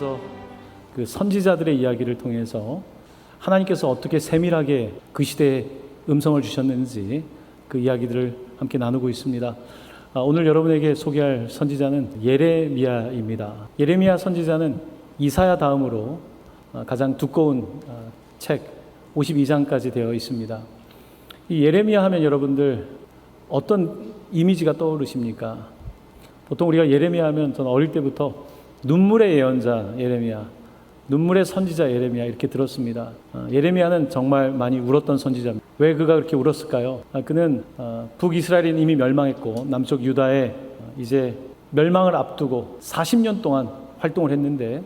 계속해서 그 선지자들의 이야기를 통해서 하나님께서 어떻게 세밀하게 그 시대에 음성을 주셨는지 그 이야기들을 함께 나누고 있습니다. 오늘 여러분에게 소개할 선지자는 예레미야입니다. 예레미야 선지자는 이사야 다음으로 가장 두꺼운 책 52장까지 되어 있습니다. 이 예레미야 하면 여러분들 어떤 이미지가 떠오르십니까? 보통 우리가 예레미야 하면 저는 어릴 때부터 눈물의 예언자 예레미야, 눈물의 선지자 예레미야 이렇게 들었습니다. 예레미야는 정말 많이 울었던 선지자입니다. 왜 그가 그렇게 울었을까요? 그는 북이스라엘은 이미 멸망했고 남쪽 유다에 이제 멸망을 앞두고 40년 동안 활동을 했는데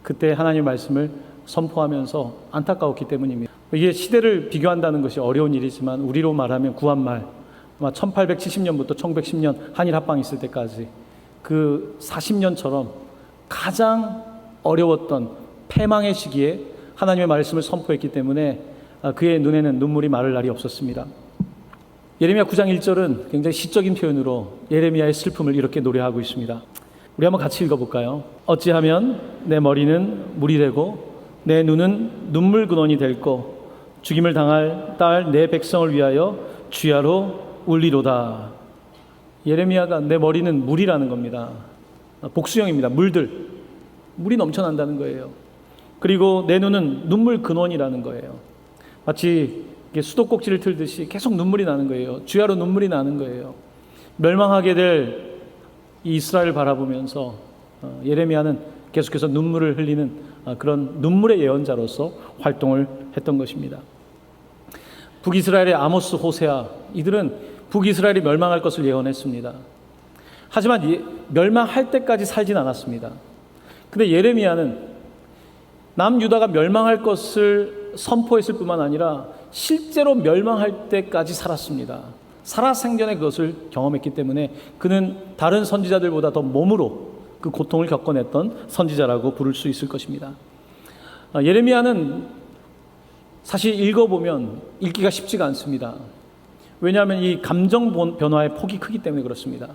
그때 하나님의 말씀을 선포하면서 안타까웠기 때문입니다. 이게 시대를 비교한다는 것이 어려운 일이지만 우리로 말하면 구한말, 아마 1870년부터 1910년 한일 합방이 있을 때까지 그 40년처럼 가장 어려웠던 패망의 시기에 하나님의 말씀을 선포했기 때문에 그의 눈에는 눈물이 마를 날이 없었습니다. 예레미야 9장 1절은 굉장히 시적인 표현으로 예레미야의 슬픔을 이렇게 노래하고 있습니다. 우리 한번 같이 읽어볼까요? 어찌하면 내 머리는 물이 되고 내 눈은 눈물 근원이 될고 죽임을 당할 딸 내 백성을 위하여 주야로 울리로다. 예레미야가 내 머리는 물이라는 겁니다. 복수형입니다. 물이 넘쳐난다는 거예요. 그리고 내 눈은 눈물 근원이라는 거예요. 마치 수도꼭지를 틀듯이 계속 눈물이 나는 거예요. 주야로 눈물이 나는 거예요. 멸망하게 될 이스라엘을 바라보면서 예레미야는 계속해서 눈물을 흘리는 그런 눈물의 예언자로서 활동을 했던 것입니다. 북이스라엘의 아모스, 호세아, 이들은 북이스라엘이 멸망할 것을 예언했습니다. 하지만 멸망할 때까지 살진 않았습니다. 근데 예레미야는 남유다가 멸망할 것을 선포했을 뿐만 아니라 실제로 멸망할 때까지 살았습니다. 살아생전에 그것을 경험했기 때문에 그는 다른 선지자들보다 더 몸으로 그 고통을 겪어냈던 선지자라고 부를 수 있을 것입니다. 예레미야는 사실 읽어보면 읽기가 쉽지가 않습니다. 왜냐하면 이 감정 변화의 폭이 크기 때문에 그렇습니다.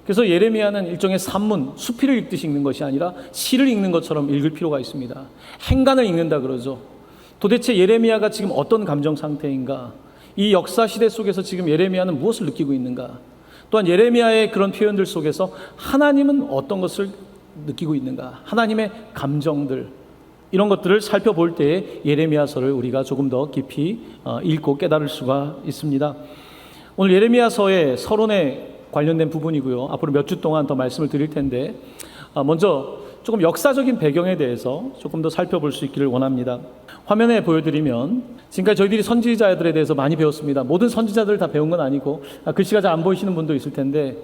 그래서 예레미야는 일종의 산문, 수필을 읽듯이 읽는 것이 아니라 시를 읽는 것처럼 읽을 필요가 있습니다. 행간을 읽는다 그러죠. 도대체 예레미야가 지금 어떤 감정 상태인가? 이 역사 시대 속에서 지금 예레미야는 무엇을 느끼고 있는가? 또한 예레미야의 그런 표현들 속에서 하나님은 어떤 것을 느끼고 있는가? 하나님의 감정들, 이런 것들을 살펴볼 때에 예레미야서를 우리가 조금 더 깊이 읽고 깨달을 수가 있습니다. 오늘 예레미야서의 서론에 관련된 부분이고요. 앞으로 몇 주 동안 더 말씀을 드릴 텐데 먼저 조금 역사적인 배경에 대해서 조금 더 살펴볼 수 있기를 원합니다. 화면에 보여드리면 지금까지 저희들이 선지자들에 대해서 많이 배웠습니다. 모든 선지자들을 다 배운 건 아니고 글씨가 잘 안 보이시는 분도 있을 텐데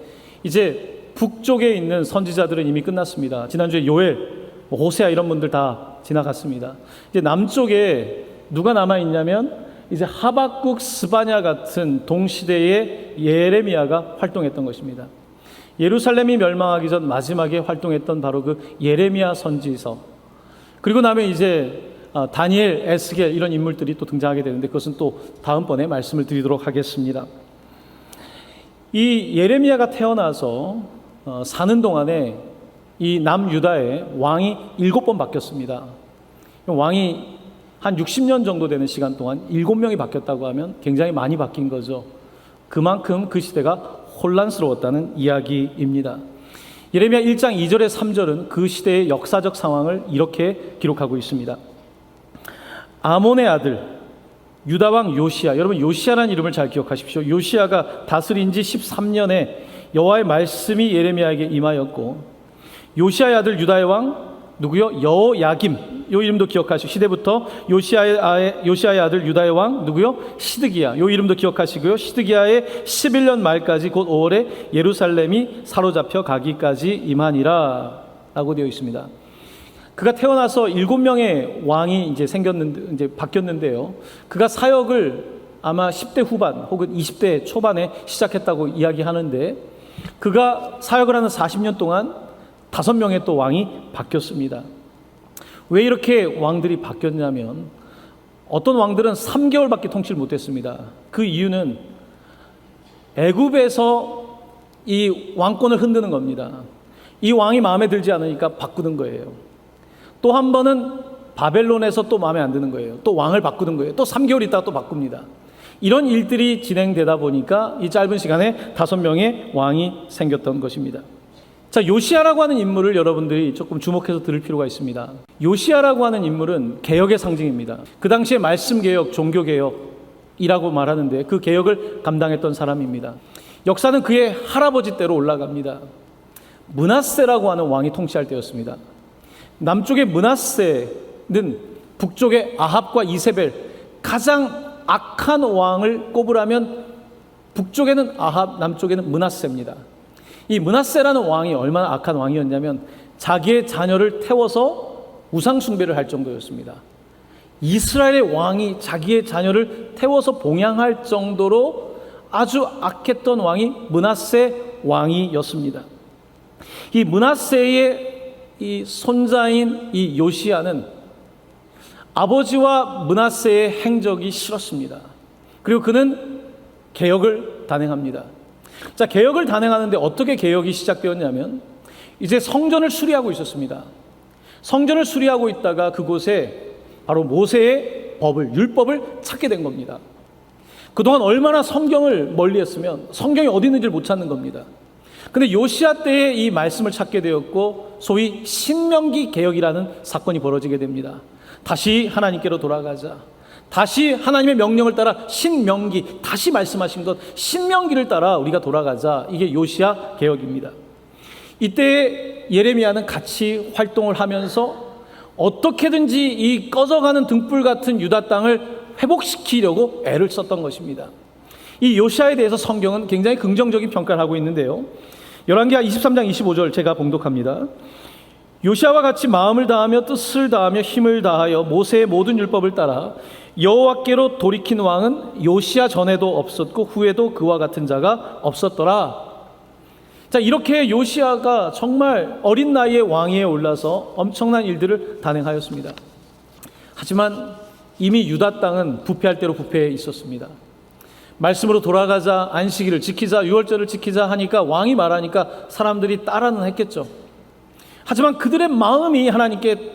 이제 북쪽에 있는 선지자들은 이미 끝났습니다. 지난주에 요엘, 호세아 이런 분들 다 지나갔습니다. 이제 남쪽에 누가 남아있냐면 이제 하박국, 스바냐 같은 동시대의 예레미야가 활동했던 것입니다. 예루살렘이 멸망하기 전 마지막에 활동했던 바로 그 예레미야 선지서. 그리고 나면 이제 다니엘, 에스겔 이런 인물들이 또 등장하게 되는데 그것은 또 다음번에 말씀을 드리도록 하겠습니다. 이 예레미야가 태어나서 사는 동안에 이 남유다의 왕이 7번 바뀌었습니다. 왕이 한 60년 정도 되는 시간 동안 7명이 바뀌었다고 하면 굉장히 많이 바뀐 거죠. 그만큼 그 시대가 혼란스러웠다는 이야기입니다. 예레미야 1장 2절에 3절은 그 시대의 역사적 상황을 이렇게 기록하고 있습니다. 아몬의 아들 유다왕 요시야, 여러분 요시야라는 이름을 잘 기억하십시오. 요시야가 다스린 지 13년에 여호와의 말씀이 예레미야에게 임하였고 요시야의 아들 유다의 왕 누구요? 여호야김. 요 이름도 기억하시고 시대부터 요시야의 아들 유다의 왕 누구요? 시드기야. 요 이름도 기억하시고요. 시드기야의 11년 말까지 곧 5월에 예루살렘이 사로잡혀 가기까지 임하니라 라고 되어 있습니다. 그가 태어나서 7명의 왕이 이제 바뀌었는데요. 그가 사역을 아마 10대 후반 혹은 20대 초반에 시작했다고 이야기하는데 그가 사역을 하는 40년 동안 5명의 또 왕이 바뀌었습니다. 왜 이렇게 왕들이 바뀌었냐면 어떤 왕들은 3개월밖에 통치를 못했습니다. 그 이유는 애굽에서 이 왕권을 흔드는 겁니다. 이 왕이 마음에 들지 않으니까 바꾸는 거예요. 또 한 번은 바벨론에서 또 마음에 안 드는 거예요. 또 왕을 바꾸는 거예요. 또 3개월 있다가 또 바꿉니다. 이런 일들이 진행되다 보니까 이 짧은 시간에 5명의 왕이 생겼던 것입니다. 자, 요시야라고 하는 인물을 여러분들이 조금 주목해서 들을 필요가 있습니다. 요시야라고 하는 인물은 개혁의 상징입니다. 그 당시에 말씀개혁, 종교개혁이라고 말하는데 그 개혁을 감당했던 사람입니다. 역사는 그의 할아버지 때로 올라갑니다. 므낫세라고 하는 왕이 통치할 때였습니다. 남쪽의 므낫세는 북쪽의 아합과 이세벨, 가장 악한 왕을 꼽으라면 북쪽에는 아합, 남쪽에는 므낫세입니다. 이 므낫세라는 왕이 얼마나 악한 왕이었냐면 자기의 자녀를 태워서 우상숭배를 할 정도였습니다. 이스라엘의 왕이 자기의 자녀를 태워서 봉양할 정도로 아주 악했던 왕이 므낫세 왕이었습니다. 이 므낫세의 이 손자인 이 요시야는 아버지와 므낫세의 행적이 싫었습니다. 그리고 그는 개혁을 단행합니다. 자, 개혁을 단행하는데 어떻게 개혁이 시작되었냐면 이제 성전을 수리하고 있었습니다. 성전을 수리하고 있다가 그곳에 바로 모세의 법을, 율법을 찾게 된 겁니다. 그동안 얼마나 성경을 멀리했으면 성경이 어디 있는지를 못 찾는 겁니다. 근데 요시야 때에 이 말씀을 찾게 되었고 소위 신명기 개혁이라는 사건이 벌어지게 됩니다. 다시 하나님께로 돌아가자. 다시 하나님의 명령을 따라 신명기, 다시 말씀하신 것 신명기를 따라 우리가 돌아가자. 이게 요시야 개혁입니다. 이때 예레미야는 같이 활동을 하면서 어떻게든지 이 꺼져가는 등불 같은 유다 땅을 회복시키려고 애를 썼던 것입니다. 이 요시야에 대해서 성경은 굉장히 긍정적인 평가를 하고 있는데요. 열왕기하 23장 25절 제가 봉독합니다. 요시야와 같이 마음을 다하며 뜻을 다하며 힘을 다하여 모세의 모든 율법을 따라 여호와께로 돌이킨 왕은 요시야 전에도 없었고 후에도 그와 같은 자가 없었더라. 자, 이렇게 요시야가 정말 어린 나이에 왕위에 올라서 엄청난 일들을 단행하였습니다. 하지만 이미 유다 땅은 부패할 대로 부패해 있었습니다. 말씀으로 돌아가자, 안식일을 지키자, 유월절을 지키자 하니까 왕이 말하니까 사람들이 따라는 했겠죠. 하지만 그들의 마음이 하나님께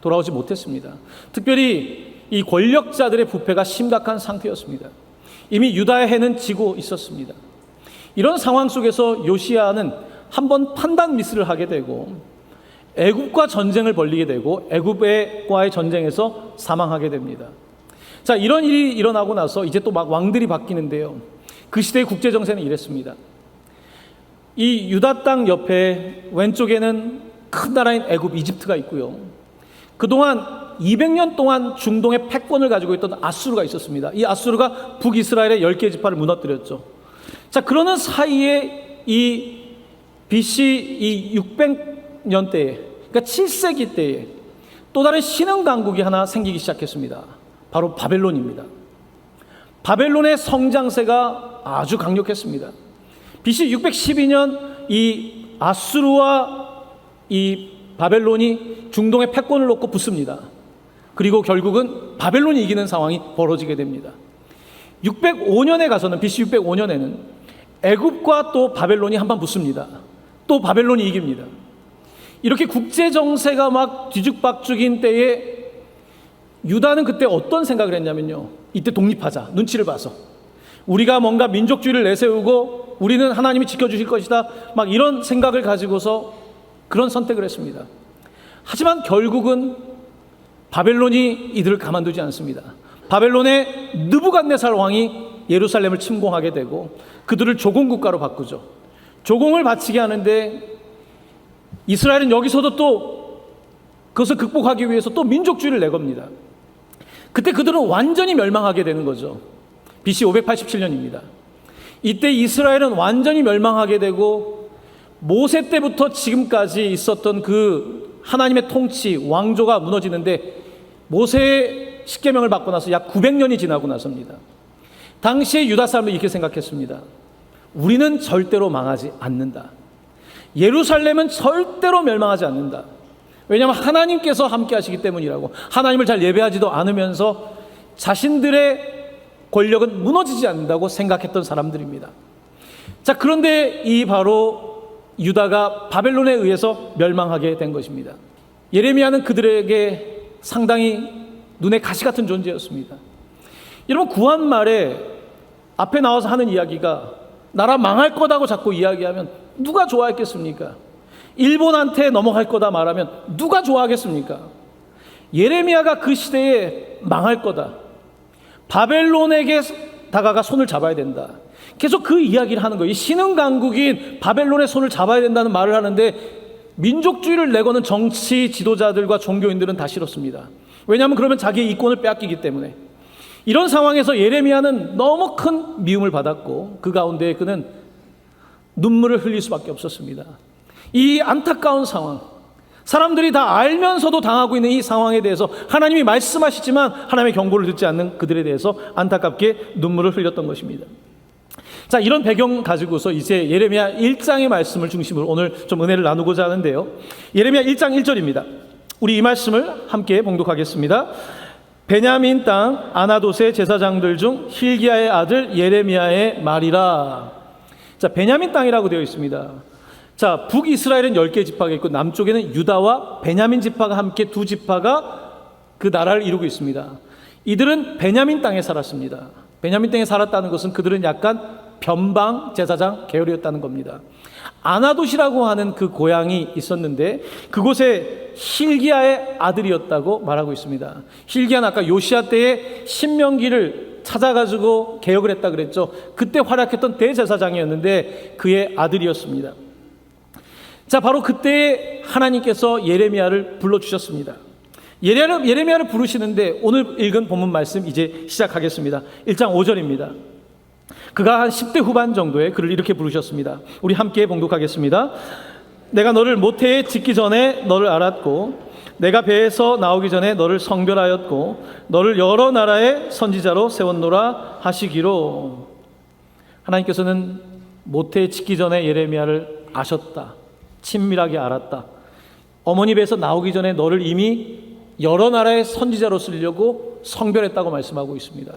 돌아오지 못했습니다. 특별히 이 권력자들의 부패가 심각한 상태였습니다. 이미 유다의 해는 지고 있었습니다. 이런 상황 속에서 요시야는 한번 판단 미스를 하게 되고 애굽과 전쟁을 벌이게 되고 애굽과의 전쟁에서 사망하게 됩니다. 자, 이런 일이 일어나고 나서 이제 또 막 왕들이 바뀌는데요. 그 시대의 국제 정세는 이랬습니다. 이 유다 땅 옆에 왼쪽에는 큰 나라인 애굽, 이집트가 있고요. 그동안 200년 동안 중동의 패권을 가지고 있던 아수르가 있었습니다. 이 아수르가 북이스라엘의 10개 지파를 무너뜨렸죠. 자, 그러는 사이에 이 BC 이 600년대에, 그러니까 7세기 때에 또 다른 신흥 강국이 하나 생기기 시작했습니다. 바로 바벨론입니다. 바벨론의 성장세가 아주 강력했습니다. BC 612년 이 아수르와 이 바벨론이 중동의 패권을 놓고 붙습니다. 그리고 결국은 바벨론이 이기는 상황이 벌어지게 됩니다. 605년에 가서는 BC 605년에는 애굽과 또 바벨론이 한판 붙습니다. 또 바벨론이 이깁니다. 이렇게 국제 정세가 막 뒤죽박죽인 때에 유다는 그때 어떤 생각을 했냐면요. 이때 독립하자. 눈치를 봐서. 우리가 뭔가 민족주의를 내세우고 우리는 하나님이 지켜주실 것이다. 막 이런 생각을 가지고서 그런 선택을 했습니다. 하지만 결국은 바벨론이 이들을 가만두지 않습니다. 바벨론의 느부갓네살 왕이 예루살렘을 침공하게 되고 그들을 조공국가로 바꾸죠. 조공을 바치게 하는데 이스라엘은 여기서도 또 그것을 극복하기 위해서 또 민족주의를 내겁니다. 그때 그들은 완전히 멸망하게 되는 거죠. BC 587년입니다. 이때 이스라엘은 완전히 멸망하게 되고 모세 때부터 지금까지 있었던 그 하나님의 통치, 왕조가 무너지는데 모세의 십계명을 받고 나서 약 900년이 지나고 나서입니다. 당시에 유다 사람들이 이렇게 생각했습니다. 우리는 절대로 망하지 않는다. 예루살렘은 절대로 멸망하지 않는다. 왜냐하면 하나님께서 함께 하시기 때문이라고. 하나님을 잘 예배하지도 않으면서 자신들의 권력은 무너지지 않는다고 생각했던 사람들입니다. 자, 그런데 이 바로 유다가 바벨론에 의해서 멸망하게 된 것입니다. 예레미야는 그들에게 상당히 눈에 가시 같은 존재였습니다. 여러분, 구한 말에 앞에 나와서 하는 이야기가 나라 망할 거다고 자꾸 이야기하면 누가 좋아했겠습니까? 일본한테 넘어갈 거다 말하면 누가 좋아하겠습니까? 예레미야가 그 시대에 망할 거다, 바벨론에게 다가가 손을 잡아야 된다, 계속 그 이야기를 하는 거예요. 이 신흥 강국인 바벨론의 손을 잡아야 된다는 말을 하는데 민족주의를 내거는 정치 지도자들과 종교인들은 다 싫었습니다. 왜냐하면 그러면 자기의 이권을 빼앗기기 때문에. 이런 상황에서 예레미야는 너무 큰 미움을 받았고 그 가운데 그는 눈물을 흘릴 수밖에 없었습니다. 이 안타까운 상황, 사람들이 다 알면서도 당하고 있는 이 상황에 대해서 하나님이 말씀하시지만 하나님의 경고를 듣지 않는 그들에 대해서 안타깝게 눈물을 흘렸던 것입니다. 자, 이런 배경 가지고서 이제 예레미야 1장의 말씀을 중심으로 오늘 좀 은혜를 나누고자 하는데요. 예레미야 1장 1절입니다. 우리 이 말씀을 함께 봉독하겠습니다. 베냐민 땅 아나돗의 제사장들 중 hil기야의 아들 예레미야의 말이라. 자, 베냐민 땅이라고 되어 있습니다. 자, 북이스라엘은 10개 지파가 있고 남쪽에는 유다와 베냐민 지파가 함께 두 지파가 그 나라를 이루고 있습니다. 이들은 베냐민 땅에 살았습니다. 베냐민 땅에 살았다는 것은 그들은 약간 변방 제사장 계열이었다는 겁니다. 아나돗이라고 하는 그 고향이 있었는데 그곳에 hil기야의 아들이었다고 말하고 있습니다. hil기야는 아까 요시야 때에 신명기를 찾아가지고 개혁을 했다 그랬죠. 그때 활약했던 대제사장이었는데 그의 아들이었습니다. 자, 바로 그때 하나님께서 예레미야를 불러주셨습니다. 예레미야를 부르시는데 오늘 읽은 본문 말씀 이제 시작하겠습니다. 1장 5절입니다. 그가 한 10대 후반 정도에 그를 이렇게 부르셨습니다. 우리 함께 봉독하겠습니다. 내가 너를 모태에 짓기 전에 너를 알았고 내가 배에서 나오기 전에 너를 성별하였고 너를 여러 나라의 선지자로 세웠노라 하시기로. 하나님께서는 모태에 짓기 전에 예레미야를 아셨다, 친밀하게 알았다. 어머니 배에서 나오기 전에 너를 이미 여러 나라의 선지자로 쓰려고 성별했다고 말씀하고 있습니다.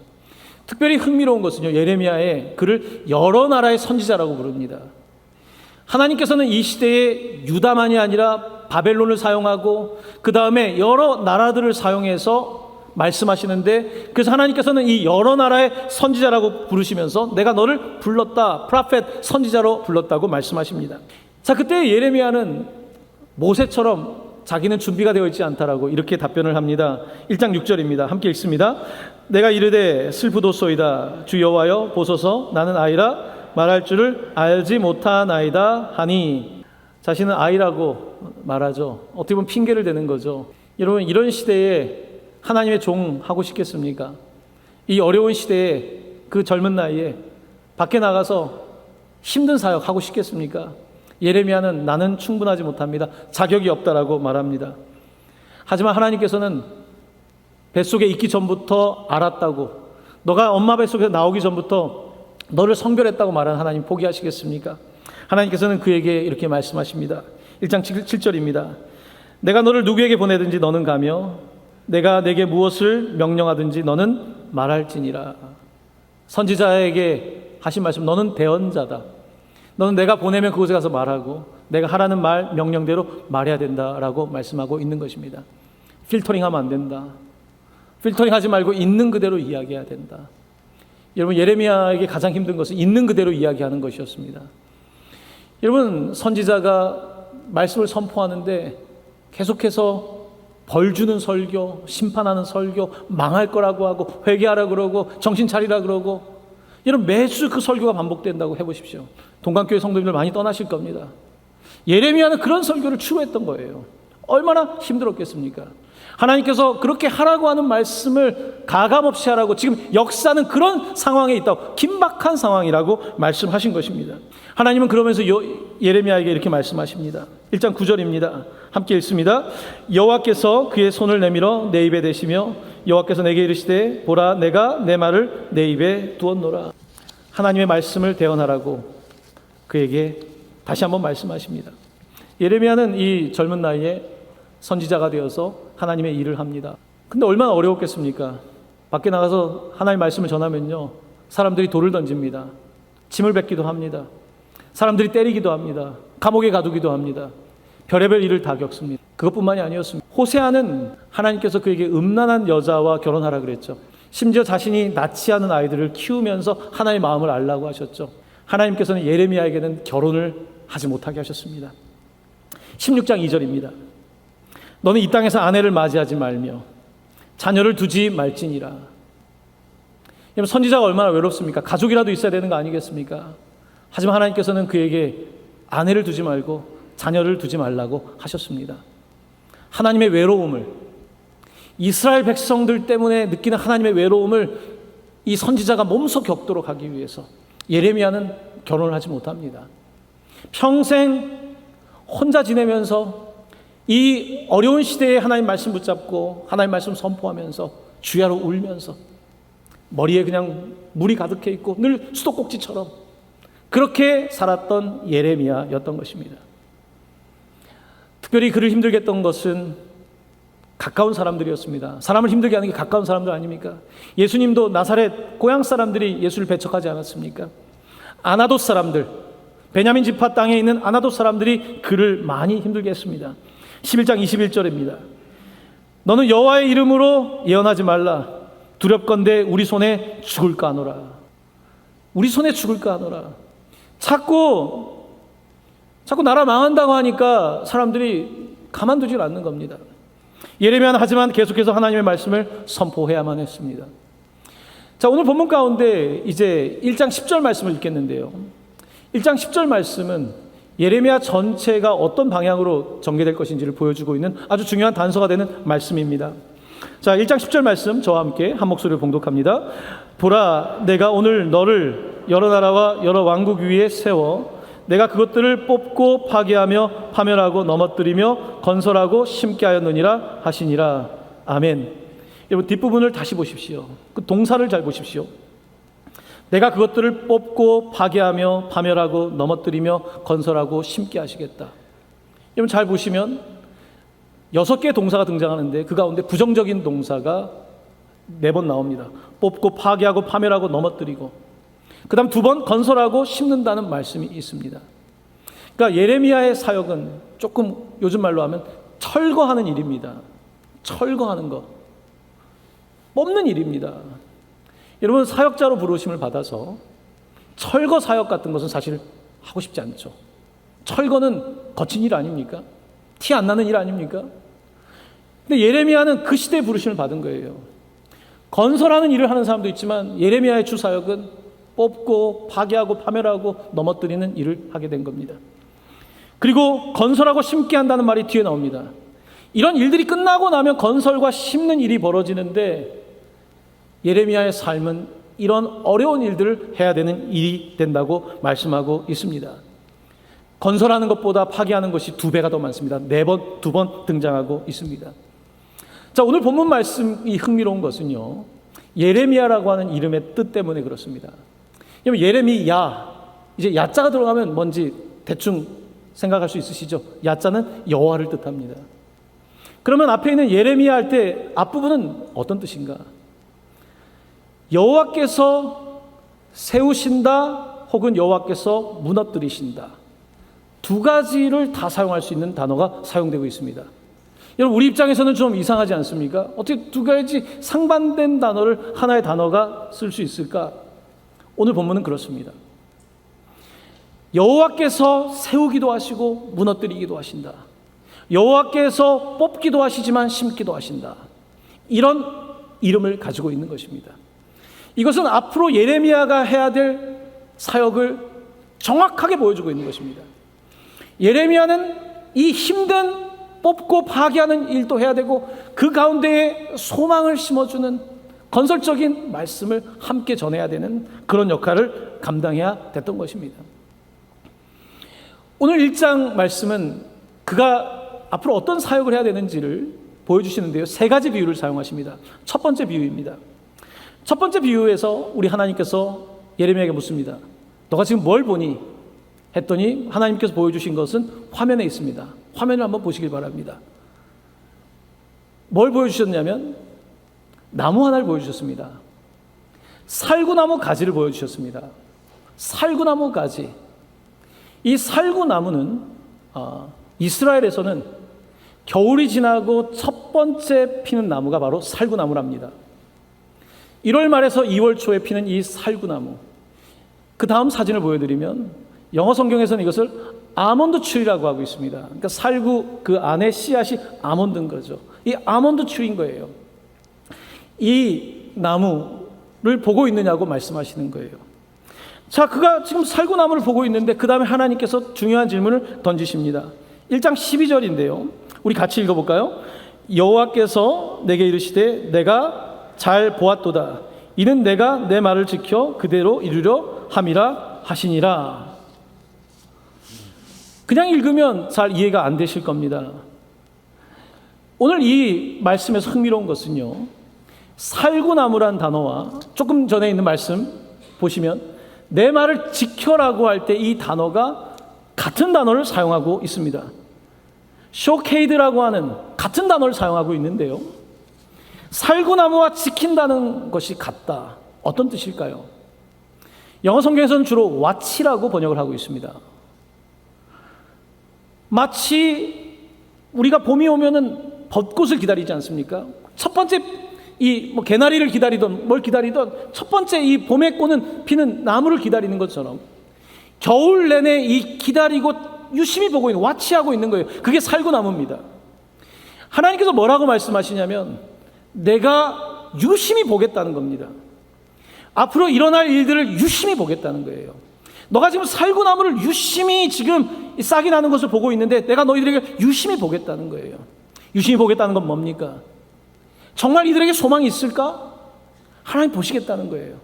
특별히 흥미로운 것은요, 예레미야의 그를 여러 나라의 선지자라고 부릅니다. 하나님께서는 이 시대에 유다만이 아니라 바벨론을 사용하고 그 다음에 여러 나라들을 사용해서 말씀하시는데, 그래서 하나님께서는 이 여러 나라의 선지자라고 부르시면서 내가 너를 불렀다, 프라펫, 선지자로 불렀다고 말씀하십니다. 자, 그때 예레미야는 모세처럼 자기는 준비가 되어 있지 않다라고 이렇게 답변을 합니다. 1장 6절입니다. 함께 읽습니다. 내가 이르되 슬프도소이다. 주 여호와여 보소서, 나는 아이라 말할 줄을 알지 못하나이다 하니. 자신은 아이라고 말하죠. 어떻게 보면 핑계를 대는 거죠. 여러분, 이런 시대에 하나님의 종 하고 싶겠습니까? 이 어려운 시대에 그 젊은 나이에 밖에 나가서 힘든 사역 하고 싶겠습니까? 예레미야는 나는 충분하지 못합니다, 자격이 없다라고 말합니다. 하지만 하나님께서는 뱃속에 있기 전부터 알았다고, 너가 엄마 뱃속에서 나오기 전부터 너를 성별했다고 말하는 하나님 포기하시겠습니까? 하나님께서는 그에게 이렇게 말씀하십니다. 1장 7절입니다. 내가 너를 누구에게 보내든지 너는 가며 내가 내게 무엇을 명령하든지 너는 말할지니라. 선지자에게 하신 말씀, 너는 대언자다. 너는 내가 보내면 그곳에 가서 말하고 내가 하라는 말, 명령대로 말해야 된다라고 말씀하고 있는 것입니다. 필터링하면 안 된다. 필터링하지 말고 있는 그대로 이야기해야 된다. 여러분, 예레미야에게 가장 힘든 것은 있는 그대로 이야기하는 것이었습니다. 여러분, 선지자가 말씀을 선포하는데 계속해서 벌 주는 설교, 심판하는 설교, 망할 거라고 하고 회개하라 그러고 정신 차리라 그러고, 여러분, 매주 그 설교가 반복된다고 해보십시오. 동강교회 성도님들 많이 떠나실 겁니다. 예레미야는 그런 설교를 추구했던 거예요. 얼마나 힘들었겠습니까? 하나님께서 그렇게 하라고 하는 말씀을 가감없이 하라고, 지금 역사는 그런 상황에 있다고, 긴박한 상황이라고 말씀하신 것입니다. 하나님은 그러면서 예레미야에게 이렇게 말씀하십니다. 1장 9절입니다. 함께 읽습니다. 여호와께서 그의 손을 내밀어 내 입에 대시며 여호와께서 내게 이르시되 보라, 내가 내 말을 내 입에 두었노라. 하나님의 말씀을 대언하라고 그에게 다시 한번 말씀하십니다. 예레미야는 이 젊은 나이에 선지자가 되어서 하나님의 일을 합니다. 근데 얼마나 어려웠겠습니까? 밖에 나가서 하나님의 말씀을 전하면요, 사람들이 돌을 던집니다. 짐을 뱉기도 합니다. 사람들이 때리기도 합니다. 감옥에 가두기도 합니다. 별의별 일을 다 겪습니다. 그것뿐만이 아니었습니다. 호세아는 하나님께서 그에게 음란한 여자와 결혼하라 그랬죠. 심지어 자신이 낳지 않은 아이들을 키우면서 하나님의 마음을 알라고 하셨죠. 하나님께서는 예레미야에게는 결혼을 하지 못하게 하셨습니다. 16장 2절입니다. 너는 이 땅에서 아내를 맞이하지 말며 자녀를 두지 말지니라. 여러분, 선지자가 얼마나 외롭습니까? 가족이라도 있어야 되는 거 아니겠습니까? 하지만 하나님께서는 그에게 아내를 두지 말고 자녀를 두지 말라고 하셨습니다. 하나님의 외로움을, 이스라엘 백성들 때문에 느끼는 하나님의 외로움을 이 선지자가 몸소 겪도록 하기 위해서 예레미야는 결혼을 하지 못합니다. 평생 혼자 지내면서 이 어려운 시대에 하나님 말씀 붙잡고 하나님 말씀 선포하면서 주야로 울면서 머리에 그냥 물이 가득해 있고 늘 수도꼭지처럼 그렇게 살았던 예레미야였던 것입니다. 특별히 그를 힘들게 했던 것은 가까운 사람들이었습니다. 사람을 힘들게 하는 게 가까운 사람들 아닙니까? 예수님도 나사렛 고향 사람들이 예수를 배척하지 않았습니까? 아나돗 사람들, 베냐민 지파 땅에 있는 아나돗 사람들이 그를 많이 힘들게 했습니다. 11장 21절입니다. 너는 여호와의 이름으로 예언하지 말라. 두렵건대 우리 손에 죽을까 하노라. 우리 손에 죽을까 하노라. 자꾸 나라 망한다고 하니까 사람들이 가만두질 않는 겁니다. 예레미야는 하지만 계속해서 하나님의 말씀을 선포해야만 했습니다. 자, 오늘 본문 가운데 이제 1장 10절 말씀을 읽겠는데요. 1장 10절 말씀은 예레미야 전체가 어떤 방향으로 전개될 것인지를 보여주고 있는 아주 중요한 단서가 되는 말씀입니다. 자, 1장 10절 말씀 저와 함께 한 목소리로 봉독합니다. 보라, 내가 오늘 너를 여러 나라와 여러 왕국 위에 세워 내가 그것들을 뽑고 파괴하며 파멸하고 넘어뜨리며 건설하고 심게 하였느니라 하시니라. 아멘. 여러분, 뒷부분을 다시 보십시오. 그 동사를 잘 보십시오. 내가 그것들을 뽑고 파괴하며 파멸하고 넘어뜨리며 건설하고 심게 하시겠다. 여러분, 잘 보시면 6개의 동사가 등장하는데 그 가운데 부정적인 동사가 4번 나옵니다. 뽑고 파괴하고 파멸하고 넘어뜨리고, 그 다음 2번 건설하고 심는다는 말씀이 있습니다. 그러니까 예레미야의 사역은 조금 요즘 말로 하면 철거하는 일입니다. 철거하는 것, 뽑는 일입니다. 여러분, 사역자로 부르심을 받아서 철거 사역 같은 것은 사실 하고 싶지 않죠. 철거는 거친 일 아닙니까? 티 안 나는 일 아닙니까? 근데 예레미야는 그 시대에 부르심을 받은 거예요. 건설하는 일을 하는 사람도 있지만 예레미야의 주 사역은 뽑고 파괴하고 파멸하고 넘어뜨리는 일을 하게 된 겁니다. 그리고 건설하고 심게 한다는 말이 뒤에 나옵니다. 이런 일들이 끝나고 나면 건설과 심는 일이 벌어지는데 예레미야의 삶은 이런 어려운 일들을 해야 되는 일이 된다고 말씀하고 있습니다. 건설하는 것보다 파괴하는 것이 2배가 더 많습니다. 2번 등장하고 있습니다. 자, 오늘 본문 말씀이 흥미로운 것은요, 예레미야라고 하는 이름의 뜻 때문에 그렇습니다. 예레미야, 이제 야자가 들어가면 뭔지 대충 생각할 수 있으시죠? 야자는 여호와를 뜻합니다. 그러면 앞에 있는 예레미야 할 때 앞부분은 어떤 뜻인가? 여호와께서 세우신다 혹은 여호와께서 무너뜨리신다, 2가지를 다 사용할 수 있는 단어가 사용되고 있습니다. 여러분, 우리 입장에서는 좀 이상하지 않습니까? 어떻게 2가지 상반된 단어를 하나의 단어가 쓸 수 있을까? 오늘 본문은 그렇습니다. 여호와께서 세우기도 하시고 무너뜨리기도 하신다. 여호와께서 뽑기도 하시지만 심기도 하신다. 이런 이름을 가지고 있는 것입니다. 이것은 앞으로 예레미야가 해야 될 사역을 정확하게 보여주고 있는 것입니다. 예레미야는 이 힘든 뽑고 파괴하는 일도 해야 되고 그 가운데에 소망을 심어주는 건설적인 말씀을 함께 전해야 되는 그런 역할을 감당해야 됐던 것입니다. 오늘 1장 말씀은 그가 앞으로 어떤 사역을 해야 되는지를 보여주시는데요, 3가지 비유를 사용하십니다. 첫 번째 비유입니다. 첫 번째 비유에서 우리 하나님께서 예레미야에게 묻습니다. 너가 지금 뭘 보니? 했더니 하나님께서 보여주신 것은 화면에 있습니다. 화면을 한번 보시길 바랍니다. 뭘 보여주셨냐면 나무 하나를 보여주셨습니다. 살구나무 가지를 보여주셨습니다. 살구나무 가지. 이 살구나무는 이스라엘에서는 겨울이 지나고 첫 번째 피는 나무가 바로 살구나무랍니다. 1월 말에서 2월 초에 피는 이 살구나무. 그 다음 사진을 보여드리면 영어 성경에서는 이것을 아몬드 트리라고 하고 있습니다. 그러니까 살구 그 안에 씨앗이 아몬드인 거죠. 이 아몬드 트리인 거예요. 이 나무를 보고 있느냐고 말씀하시는 거예요. 자, 그가 지금 살구나무를 보고 있는데 그 다음에 하나님께서 중요한 질문을 던지십니다. 1장 12절인데요. 우리 같이 읽어볼까요? 여호와께서 내게 이르시되 내가 잘 보았도다. 이는 내가 내 말을 지켜 그대로 이루려 함이라 하시니라. 그냥 읽으면 잘 이해가 안 되실 겁니다. 오늘 이 말씀에서 흥미로운 것은요, 살구나무란 단어와 조금 전에 있는 말씀 보시면 내 말을 지켜라고 할 때 이 단어가 같은 단어를 사용하고 있습니다. 쇼케이드라고 하는 같은 단어를 사용하고 있는데요, 살구나무와 지킨다는 것이 같다. 어떤 뜻일까요? 영어 성경에서는 주로 watch라고 번역을 하고 있습니다. 마치 우리가 봄이 오면은 벚꽃을 기다리지 않습니까? 첫 번째 이 개나리를 기다리던 뭘 기다리던 첫 번째 이 봄에 꽃은 피는 나무를 기다리는 것처럼 겨울 내내 이 기다리고 유심히 보고 있는, 와치하고 있는 거예요. 그게 살구나무입니다. 하나님께서 뭐라고 말씀하시냐면 내가 유심히 보겠다는 겁니다. 앞으로 일어날 일들을 유심히 보겠다는 거예요. 너가 지금 살구나무를 유심히 지금 싹이 나는 것을 보고 있는데 내가 너희들에게 유심히 보겠다는 거예요. 유심히 보겠다는 건 뭡니까? 정말 이들에게 소망이 있을까? 하나님 보시겠다는 거예요.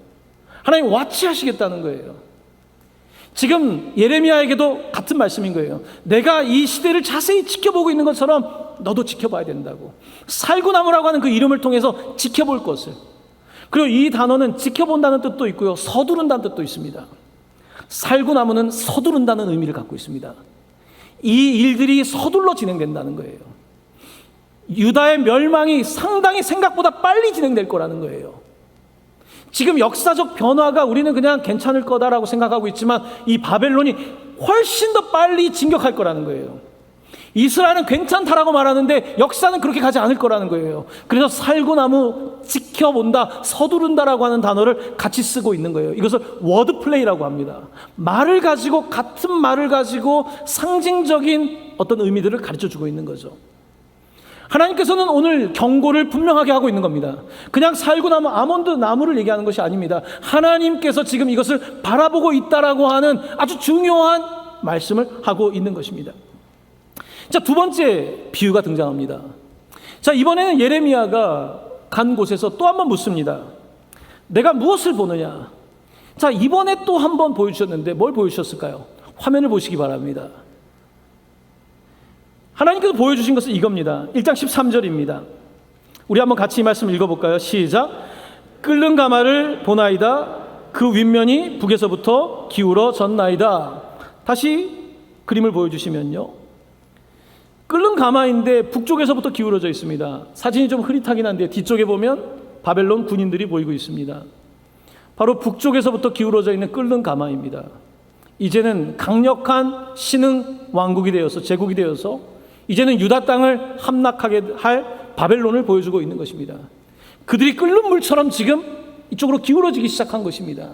하나님 와치하시겠다는 거예요. 지금 예레미야에게도 같은 말씀인 거예요. 내가 이 시대를 자세히 지켜보고 있는 것처럼 너도 지켜봐야 된다고. 살구나무라고 하는 그 이름을 통해서 지켜볼 것을. 그리고 이 단어는 지켜본다는 뜻도 있고요, 서두른다는 뜻도 있습니다. 살구나무는 서두른다는 의미를 갖고 있습니다. 이 일들이 서둘러 진행된다는 거예요. 유다의 멸망이 상당히 생각보다 빨리 진행될 거라는 거예요. 지금 역사적 변화가 우리는 그냥 괜찮을 거다라고 생각하고 있지만 이 바벨론이 훨씬 더 빨리 진격할 거라는 거예요. 이스라엘은 괜찮다라고 말하는데 역사는 그렇게 가지 않을 거라는 거예요. 그래서 살구나무, 지켜본다, 서두른다라고 하는 단어를 같이 쓰고 있는 거예요. 이것을 워드플레이라고 합니다. 말을 가지고, 같은 말을 가지고 상징적인 어떤 의미들을 가르쳐주고 있는 거죠. 하나님께서는 오늘 경고를 분명하게 하고 있는 겁니다. 그냥 살구나무, 아몬드 나무를 얘기하는 것이 아닙니다. 하나님께서 지금 이것을 바라보고 있다라고 하는 아주 중요한 말씀을 하고 있는 것입니다. 자, 두 번째 비유가 등장합니다. 자, 이번에는 예레미야가 간 곳에서 또 한 번 묻습니다. 내가 무엇을 보느냐? 자, 이번에 또 한 번 보여주셨는데 뭘 보여주셨을까요? 화면을 보시기 바랍니다. 하나님께서 보여주신 것은 이겁니다. 1장 13절입니다. 우리 한번 같이 이 말씀 읽어볼까요? 시작. 끓는 가마를 보나이다. 그 윗면이 북에서부터 기울어졌나이다. 다시 그림을 보여주시면요, 끓는 가마인데 북쪽에서부터 기울어져 있습니다. 사진이 좀 흐릿하긴 한데 뒤쪽에 보면 바벨론 군인들이 보이고 있습니다. 바로 북쪽에서부터 기울어져 있는 끓는 가마입니다. 이제는 강력한 신흥 왕국이 되어서, 제국이 되어서 이제는 유다 땅을 함락하게 할 바벨론을 보여주고 있는 것입니다. 그들이 끓는 물처럼 지금 이쪽으로 기울어지기 시작한 것입니다.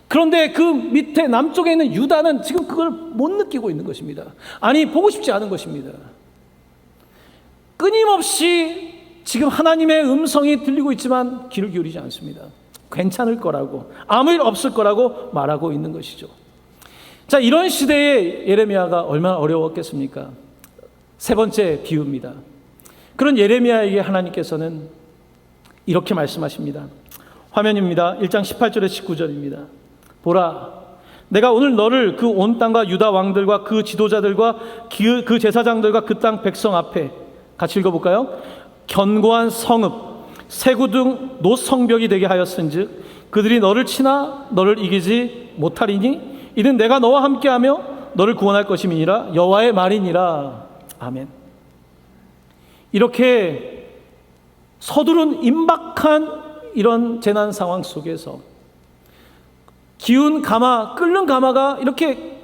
그런데 그 밑에 남쪽에 있는 유다는 지금 그걸 못 느끼고 있는 것입니다. 아니, 보고 싶지 않은 것입니다. 끊임없이 지금 하나님의 음성이 들리고 있지만 귀를 기울이지 않습니다. 괜찮을 거라고, 아무 일 없을 거라고 말하고 있는 것이죠. 자, 이런 시대에 예레미야가 얼마나 어려웠겠습니까? 세 번째 비유입니다. 그런 예레미야에게 하나님께서는 이렇게 말씀하십니다. 화면입니다. 1장 18절에 19절입니다. 보라, 내가 오늘 너를 그 온 땅과 유다 왕들과 그 지도자들과 그 제사장들과 그 땅 백성 앞에, 같이 읽어볼까요? 견고한 성읍, 세구등 노성벽이 되게 하였은즉 그들이 너를 치나 너를 이기지 못하리니 이는 내가 너와 함께하며 너를 구원할 것임이니라. 여호와의 말이니라. 아멘. 이렇게 서두른 임박한 이런 재난 상황 속에서 기운 가마, 끓는 가마가 이렇게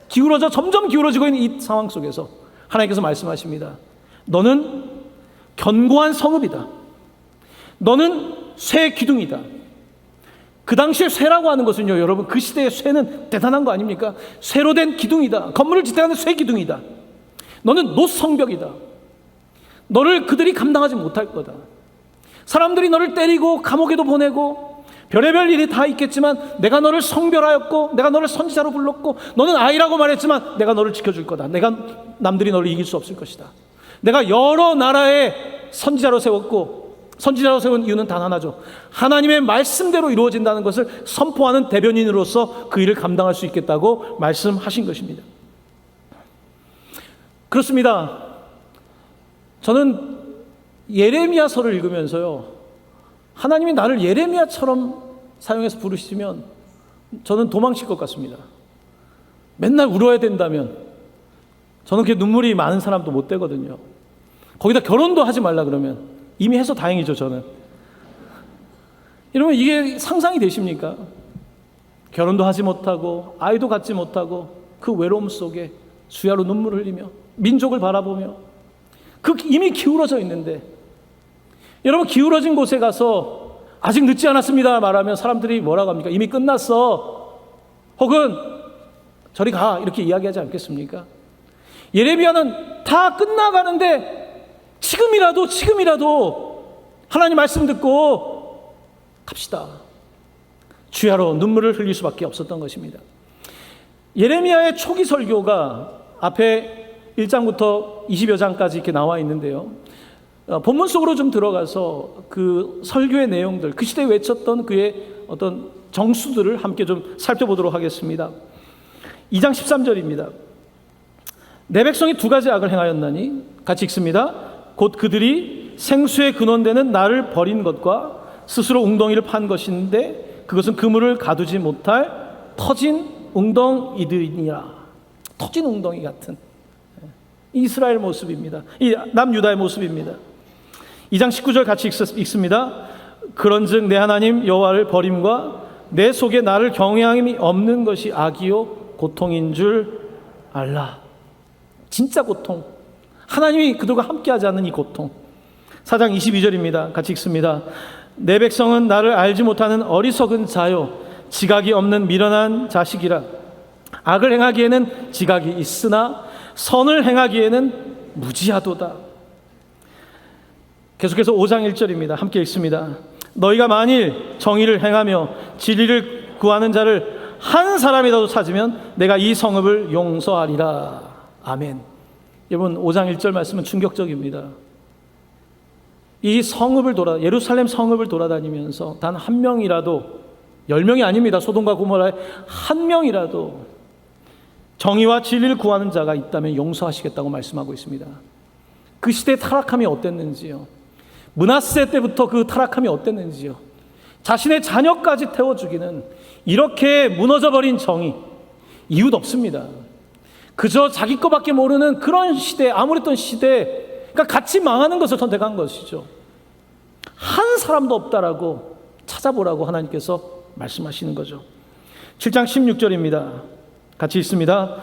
기울어져 점점 기울어지고 있는 이 상황 속에서 하나님께서 말씀하십니다. 너는 견고한 성읍이다. 너는 쇠 기둥이다. 그 당시에 쇠라고 하는 것은요, 여러분, 그 시대의 쇠는 대단한 거 아닙니까? 쇠로 된 기둥이다. 건물을 지탱하는 쇠 기둥이다. 너는 노성벽이다. 너를 그들이 감당하지 못할 거다. 사람들이 너를 때리고 감옥에도 보내고 별의별 일이 다 있겠지만 내가 너를 성별하였고 내가 너를 선지자로 불렀고 너는 아이라고 말했지만 내가 너를 지켜줄 거다. 내가 남들이 너를 이길 수 없을 것이다. 내가 여러 나라의 선지자로 세웠고 선지자로 세운 이유는 단 하나죠. 하나님의 말씀대로 이루어진다는 것을 선포하는 대변인으로서 그 일을 감당할 수 있겠다고 말씀하신 것입니다. 그렇습니다. 저는 예레미야서를 읽으면서요, 하나님이 나를 예레미야처럼 사용해서 부르시면 저는 도망칠 것 같습니다. 맨날 울어야 된다면 저는 그렇게 눈물이 많은 사람도 못 되거든요. 거기다 결혼도 하지 말라 그러면 이미 해서 다행이죠. 저는 여러분, 이게 상상이 되십니까? 결혼도 하지 못하고 아이도 갖지 못하고 그 외로움 속에 수야로 눈물을 흘리며 민족을 바라보며 그 이미 기울어져 있는데, 여러분, 기울어진 곳에 가서 아직 늦지 않았습니다 말하면 사람들이 뭐라고 합니까? 이미 끝났어, 혹은 저리 가, 이렇게 이야기하지 않겠습니까? 예레미야는 다 끝나가는데 지금이라도 하나님 말씀 듣고 갑시다, 주야로 눈물을 흘릴 수밖에 없었던 것입니다. 예레미야의 초기 설교가 앞에 1장부터 20여 장까지 이렇게 나와 있는데요, 본문 속으로 좀 들어가서 그 설교의 내용들, 그 시대에 외쳤던 그의 어떤 정수들을 함께 좀 살펴보도록 하겠습니다. 2장 13절입니다. 내 백성이 두 가지 악을 행하였나니, 같이 읽습니다. 곧 그들이 생수의 근원되는 나를 버린 것과 스스로 웅덩이를 판 것인데 그것은 그물을 가두지 못할 터진 웅덩이들이니라. 터진 웅덩이 같은 이스라엘 모습입니다. 이 남유다의 모습입니다. 2장 19절 같이 읽습니다. 그런즉 내 하나님 여호와를 버림과 내 속에 나를 경외함이 없는 것이 악이요 고통인 줄 알라. 진짜 고통, 하나님이 그들과 함께하지 않는 이 고통. 4장 22절입니다. 같이 읽습니다. 내 백성은 나를 알지 못하는 어리석은 자요 지각이 없는 미련한 자식이라. 악을 행하기에는 지각이 있으나 선을 행하기에는 무지하도다. 계속해서 5장 1절입니다. 함께 읽습니다. 너희가 만일 정의를 행하며 진리를 구하는 자를 한 사람이라도 찾으면 내가 이 성읍을 용서하리라. 아멘. 여러분, 5장 1절 말씀은 충격적입니다. 이 성읍을 예루살렘 성읍을 돌아다니면서 단 한 명이라도, 10명이 아닙니다. 소돔과 고모라에 한 명이라도 정의와 진리를 구하는 자가 있다면 용서하시겠다고 말씀하고 있습니다. 그 시대의 타락함이 어땠는지요. 므낫세 때부터 그 타락함이 어땠는지요. 자신의 자녀까지 태워 죽이는 이렇게 무너져버린 정의, 이유도 없습니다. 그저 자기 거밖에 모르는 그런 시대, 아무랬던 시대, 그러니까 같이 망하는 것을 선택한 것이죠. 한 사람도 없다라고 찾아보라고 하나님께서 말씀하시는 거죠. 7장 16절입니다. 같이 읽습니다.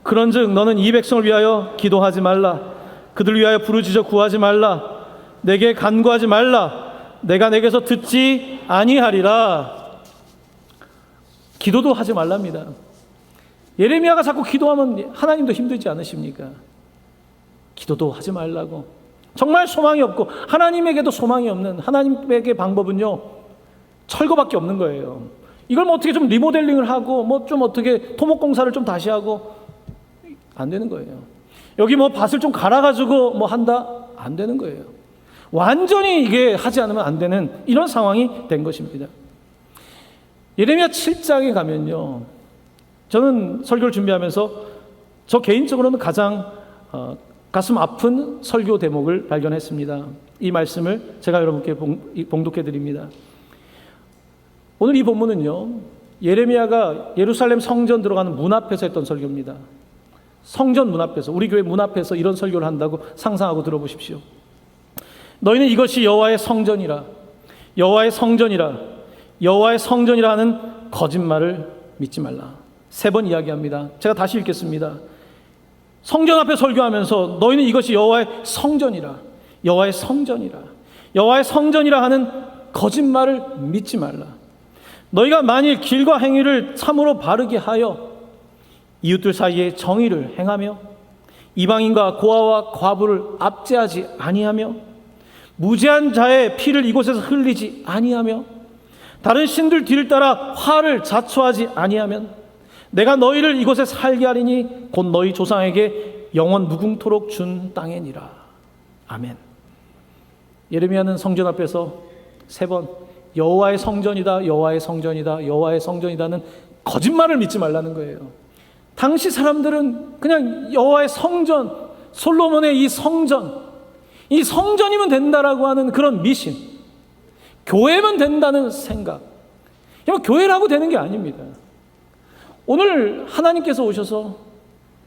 그런즉 너는 이 백성을 위하여 기도하지 말라. 그들을 위하여 부르짖어 구하지 말라. 내게 간구하지 말라. 내가 내게서 듣지 아니하리라. 기도도 하지 말랍니다. 예레미야가 자꾸 기도하면 하나님도 힘들지 않으십니까? 기도도 하지 말라고. 정말 소망이 없고 하나님에게도 소망이 없는 하나님에게 방법은요, 철거밖에 없는 거예요. 이걸 뭐 어떻게 좀 리모델링을 하고 뭐 좀 어떻게 토목공사를 좀 다시 하고 안 되는 거예요. 여기 뭐 밭을 좀 갈아가지고 뭐 한다? 안 되는 거예요. 완전히 이게 하지 않으면 안 되는 이런 상황이 된 것입니다. 예레미야 7장에 가면요, 저는 설교를 준비하면서 저 개인적으로는 가장 가슴 아픈 설교 대목을 발견했습니다. 이 말씀을 제가 여러분께 봉독해 드립니다. 오늘 이 본문은요, 예레미야가 예루살렘 성전 들어가는 문 앞에서 했던 설교입니다. 성전 문 앞에서, 우리 교회 문 앞에서 이런 설교를 한다고 상상하고 들어보십시오. 너희는 이것이 여호와의 성전이라, 여호와의 성전이라, 여호와의 성전이라 하는 거짓말을 믿지 말라. 3번 이야기합니다. 제가 다시 읽겠습니다. 성전 앞에 설교하면서 너희는 이것이 여호와의 성전이라, 여호와의 성전이라, 여호와의 성전이라 하는 거짓말을 믿지 말라. 너희가 만일 길과 행위를 참으로 바르게 하여 이웃들 사이에 정의를 행하며 이방인과 고아와 과부를 압제하지 아니하며 무죄한 자의 피를 이곳에서 흘리지 아니하며 다른 신들 뒤를 따라 화를 자초하지 아니하면 내가 너희를 이곳에 살게 하리니 곧 너희 조상에게 영원 무궁토록 준 땅이니라. 아멘. 예레미야는 성전 앞에서 3번 여호와의 성전이다, 여호와의 성전이다, 여호와의 성전이다는 거짓말을 믿지 말라는 거예요. 당시 사람들은 그냥 여호와의 성전, 솔로몬의 이 성전이면 된다라고 하는 그런 미신, 교회면 된다는 생각. 교회라고 되는 게 아닙니다. 오늘 하나님께서 오셔서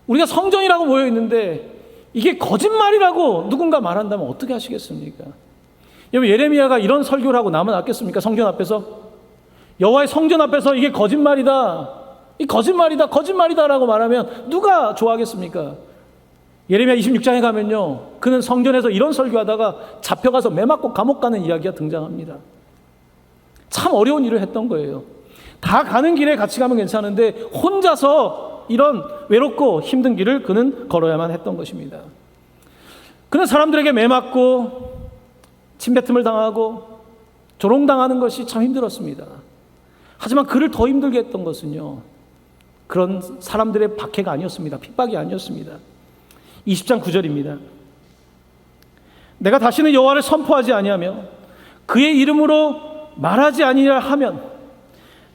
우리가 성전이라고 모여 있는데 이게 거짓말이라고 누군가 말한다면 어떻게 하시겠습니까? 여러분, 예레미야가 이런 설교를 하고 남은 낫겠습니까? 성전 앞에서, 여호와의 성전 앞에서 이게 거짓말이다, 이 거짓말이다라고 말하면 누가 좋아하겠습니까? 예레미야 26장에 가면요, 그는 성전에서 이런 설교하다가 잡혀가서 매 맞고 감옥 가는 이야기가 등장합니다. 참 어려운 일을 했던 거예요. 다 가는 길에 같이 가면 괜찮은데 혼자서 이런 외롭고 힘든 길을 그는 걸어야만 했던 것입니다. 그는 사람들에게 매 맞고 침뱉음을 당하고 조롱당하는 것이 참 힘들었습니다. 하지만 그를 더 힘들게 했던 것은요, 그런 사람들의 박해가 아니었습니다. 핍박이 아니었습니다. 20장 9절입니다. 내가 다시는 여호와를 선포하지 아니하며 그의 이름으로 말하지 아니하려 하면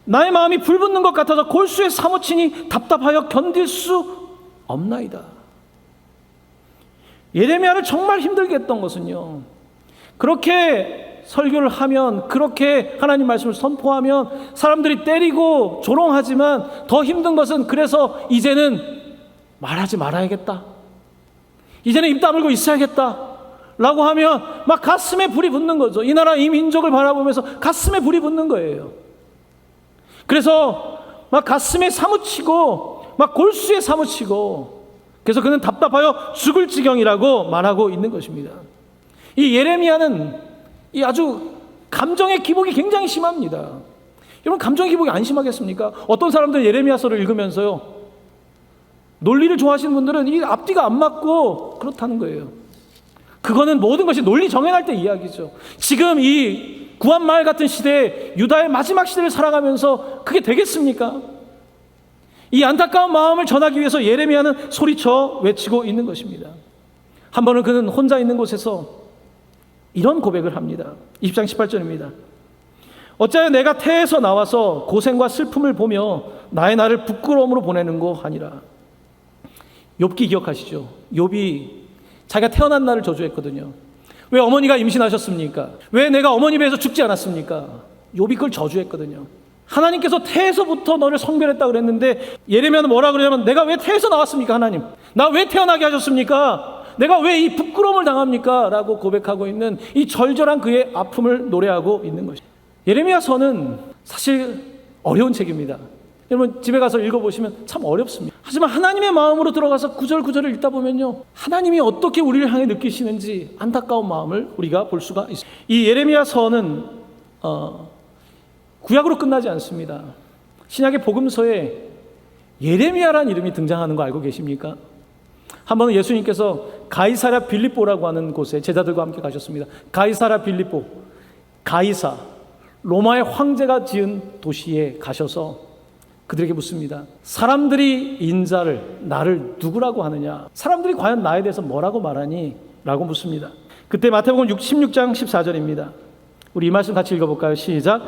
나의 마음이 불붙는 것 같아서 골수에 사무치니 답답하여 견딜 수 없나이다. 예레미야를 정말 힘들게 했던 것은요, 그렇게 설교를 하면, 그렇게 하나님 말씀을 선포하면 사람들이 때리고 조롱하지만 더 힘든 것은, 그래서 이제는 말하지 말아야겠다, 이제는 입 다물고 있어야겠다 라고 하면 막 가슴에 불이 붙는 거죠. 이 나라 이 민족을 바라보면서 가슴에 불이 붙는 거예요. 그래서 막 가슴에 사무치고 막 골수에 사무치고, 그래서 그는 답답하여 죽을 지경이라고 말하고 있는 것입니다. 이 예레미야는 이 아주 감정의 기복이 굉장히 심합니다. 여러분, 감정의 기복이 안 심하겠습니까? 어떤 사람들은 예레미야서를 읽으면서요, 논리를 좋아하시는 분들은 이 앞뒤가 안 맞고 그렇다는 거예요. 그거는 모든 것이 논리 정연할 때 이야기죠. 지금 이 구한말 같은 시대에, 유다의 마지막 시대를 살아가면서 그게 되겠습니까? 이 안타까운 마음을 전하기 위해서 예레미야는 소리쳐 외치고 있는 것입니다. 한 번은 그는 혼자 있는 곳에서 이런 고백을 합니다. 20장 18절입니다. 어찌하여 내가 태에서 나와서 고생과 슬픔을 보며 나의 날을 부끄러움으로 보내는고 하니라. 욥기 기억하시죠? 욥이 자기가 태어난 날을 저주했거든요. 왜 어머니가 임신하셨습니까? 왜 내가 어머니 배에서 죽지 않았습니까? 욥이 그걸 저주했거든요. 하나님께서 태에서부터 너를 성별했다고 그랬는데 예레미야는 뭐라 그러냐면, 내가 왜 태에서 나왔습니까? 하나님, 나 왜 태어나게 하셨습니까? 내가 왜 이 부끄러움을 당합니까? 라고 고백하고 있는 이 절절한 그의 아픔을 노래하고 있는 것입니다. 예레미야서는 사실 어려운 책입니다. 여러분, 집에 가서 읽어보시면 참 어렵습니다. 하지만 하나님의 마음으로 들어가서 구절구절을 읽다 보면요, 하나님이 어떻게 우리를 향해 느끼시는지 안타까운 마음을 우리가 볼 수가 있습니다. 이 예레미야서는 구약으로 끝나지 않습니다. 신약의 복음서에 예레미야라는 이름이 등장하는 거 알고 계십니까? 한 번은 예수님께서 가이사랴 빌립보라고 하는 곳에 제자들과 함께 가셨습니다. 가이사랴 빌립보, 가이사, 로마의 황제가 지은 도시에 가셔서 그들에게 묻습니다. 사람들이 인자를, 나를 누구라고 하느냐? 사람들이 과연 나에 대해서 뭐라고 말하니? 라고 묻습니다. 그때 마태복음 16장 14절입니다. 우리 이 말씀 같이 읽어볼까요? 시작.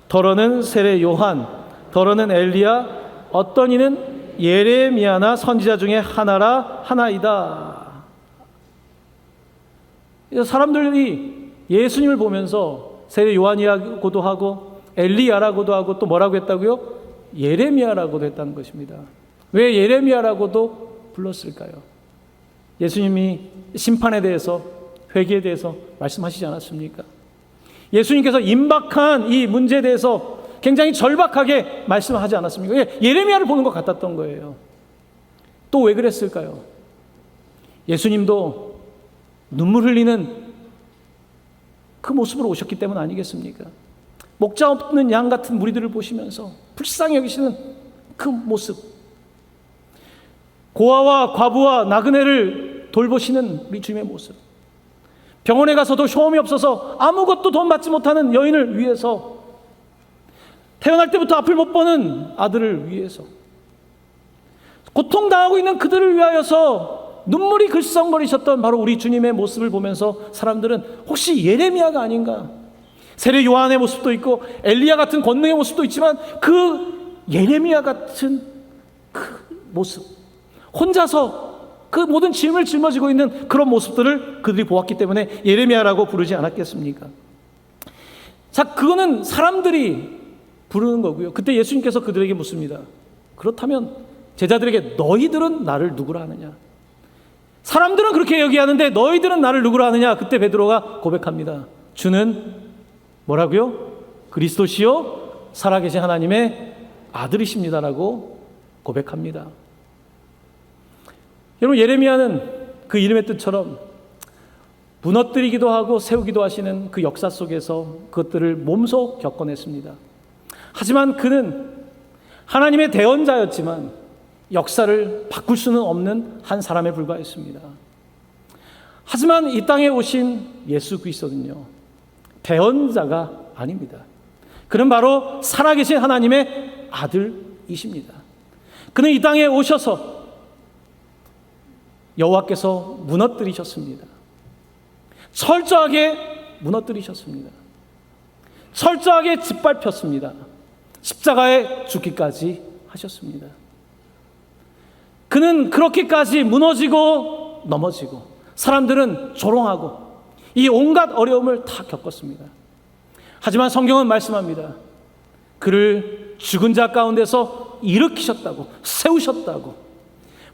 더러는 세례 요한, 더러는 엘리야, 어떤 이는 예레미야나 선지자 중에 하나이다. 사람들이 예수님을 보면서 세례 요한이라고도 하고 엘리야라고도 하고 또 뭐라고 했다고요? 예레미야라고도 했다는 것입니다. 왜 예레미야라고도 불렀을까요? 예수님이 심판에 대해서, 회개에 대해서 말씀하시지 않았습니까? 예수님께서 임박한 이 문제에 대해서 굉장히 절박하게 말씀하지 않았습니까? 예레미야를 보는 것 같았던 거예요. 또 왜 그랬을까요? 예수님도 눈물 흘리는 그 모습으로 오셨기 때문 아니겠습니까? 목자 없는 양 같은 무리들을 보시면서 불쌍히 여기시는 그 모습, 고아와 과부와 나그네를 돌보시는 우리 주님의 모습, 병원에 가서도 쇼음이 없어서 아무것도 돈 받지 못하는 여인을 위해서, 태어날 때부터 앞을 못 보는 아들을 위해서, 고통당하고 있는 그들을 위하여서 눈물이 글썽거리셨던 바로 우리 주님의 모습을 보면서 사람들은 혹시 예레미야가 아닌가, 세례 요한의 모습도 있고 엘리야 같은 권능의 모습도 있지만 그 예레미야 같은 그 모습, 혼자서 그 모든 짐을 짊어지고 있는 그런 모습들을 그들이 보았기 때문에 예레미야라고 부르지 않았겠습니까? 자, 그거는 사람들이 부르는 거고요. 그때 예수님께서 그들에게 묻습니다. 그렇다면 제자들에게 너희들은 나를 누구라 하느냐? 사람들은 그렇게 얘기하는데 너희들은 나를 누구라 하느냐? 그때 베드로가 고백합니다. 주는 뭐라고요? 그리스도시요 살아계신 하나님의 아들이십니다라고 고백합니다. 여러분, 예레미야는 그 이름의 뜻처럼 무너뜨리기도 하고 세우기도 하시는 그 역사 속에서 그것들을 몸소 겪어냈습니다. 하지만 그는 하나님의 대언자였지만 역사를 바꿀 수는 없는 한 사람에 불과했습니다. 하지만 이 땅에 오신 예수 그리스도는요, 대언자가 아닙니다. 그는 바로 살아계신 하나님의 아들이십니다. 그는 이 땅에 오셔서 여호와께서 무너뜨리셨습니다. 철저하게 무너뜨리셨습니다. 철저하게 짓밟혔습니다. 십자가에 죽기까지 하셨습니다. 그는 그렇게까지 무너지고 넘어지고 사람들은 조롱하고 이 온갖 어려움을 다 겪었습니다. 하지만 성경은 말씀합니다. 그를 죽은 자 가운데서 일으키셨다고, 세우셨다고,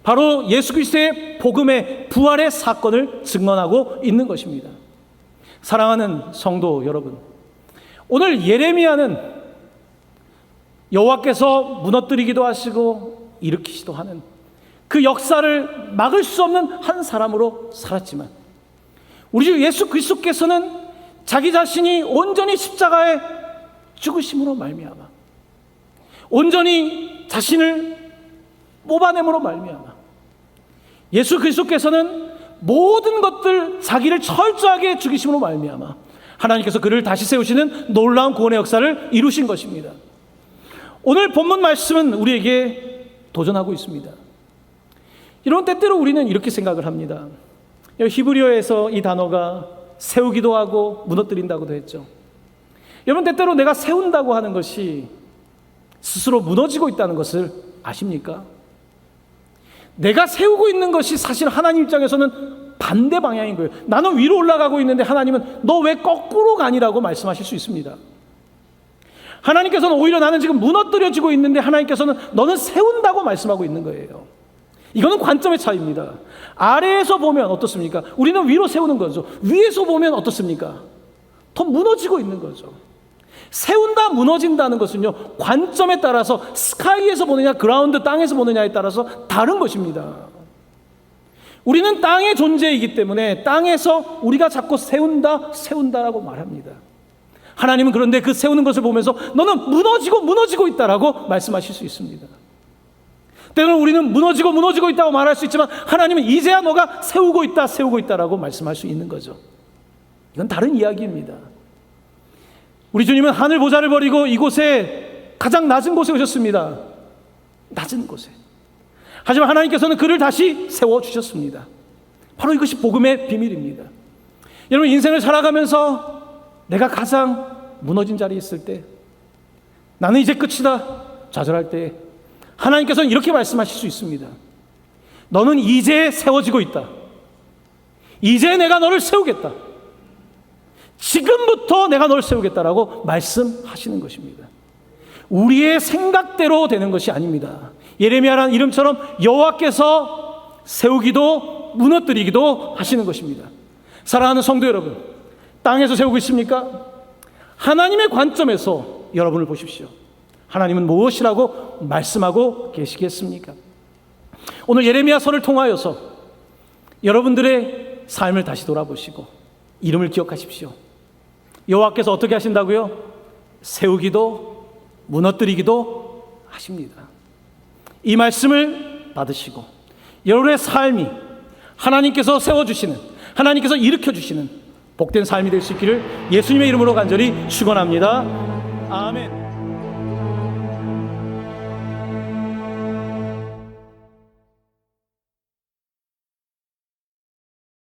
바로 예수 그리스도의 복음의 부활의 사건을 증언하고 있는 것입니다. 사랑하는 성도 여러분, 오늘 예레미야는 여호와께서 무너뜨리기도 하시고 일으키시도 하는 그 역사를 막을 수 없는 한 사람으로 살았지만, 우리 주 예수 그리스도께서는 자기 자신이 온전히 십자가에 죽으심으로 말미암아, 온전히 자신을 뽑아냄으로 말미암아, 예수 그리스도께서는 모든 것들 자기를 철저하게 죽이심으로 말미암아 하나님께서 그를 다시 세우시는 놀라운 구원의 역사를 이루신 것입니다. 오늘 본문 말씀은 우리에게 도전하고 있습니다. 이런 때때로 우리는 이렇게 생각을 합니다. 히브리어에서 이 단어가 세우기도 하고 무너뜨린다고도 했죠. 여러분, 때때로 내가 세운다고 하는 것이 스스로 무너지고 있다는 것을 아십니까? 내가 세우고 있는 것이 사실 하나님 입장에서는 반대 방향인 거예요. 나는 위로 올라가고 있는데 하나님은 너 왜 거꾸로 가니라고 말씀하실 수 있습니다. 하나님께서는 오히려 나는 지금 무너뜨려지고 있는데 하나님께서는 너는 세운다고 말씀하고 있는 거예요. 이거는 관점의 차이입니다. 아래에서 보면 어떻습니까? 우리는 위로 세우는 거죠. 위에서 보면 어떻습니까? 더 무너지고 있는 거죠. 세운다, 무너진다는 것은요, 관점에 따라서 스카이에서 보느냐, 그라운드, 땅에서 보느냐에 따라서 다른 것입니다. 우리는 땅의 존재이기 때문에 땅에서 우리가 자꾸 세운다라고 말합니다. 하나님은 그런데 그 세우는 것을 보면서 너는 무너지고 있다라고 말씀하실 수 있습니다. 때로는 우리는 무너지고 있다고 말할 수 있지만 하나님은 이제야 너가 세우고 있다라고 말씀할 수 있는 거죠. 이건 다른 이야기입니다. 우리 주님은 하늘 보좌를 버리고 이곳에 가장 낮은 곳에 오셨습니다. 낮은 곳에. 하지만 하나님께서는 그를 다시 세워주셨습니다. 바로 이것이 복음의 비밀입니다. 여러분, 인생을 살아가면서 내가 가장 무너진 자리에 있을 때, 나는 이제 끝이다 좌절할 때 하나님께서는 이렇게 말씀하실 수 있습니다. 너는 이제 세워지고 있다. 이제 내가 너를 세우겠다. 지금부터 내가 너를 세우겠다라고 말씀하시는 것입니다. 우리의 생각대로 되는 것이 아닙니다. 예레미야라는 이름처럼 여호와께서 세우기도 무너뜨리기도 하시는 것입니다. 사랑하는 성도 여러분, 땅에서 세우고 있습니까? 하나님의 관점에서 여러분을 보십시오. 하나님은 무엇이라고 말씀하고 계시겠습니까? 오늘 예레미야서를 통하여서 여러분들의 삶을 다시 돌아보시고 이름을 기억하십시오. 여호와께서 어떻게 하신다고요? 세우기도 무너뜨리기도 하십니다. 이 말씀을 받으시고 여러분의 삶이 하나님께서 세워주시는, 하나님께서 일으켜주시는 복된 삶이 될 수 있기를 예수님의 이름으로 간절히 축원합니다. 아멘.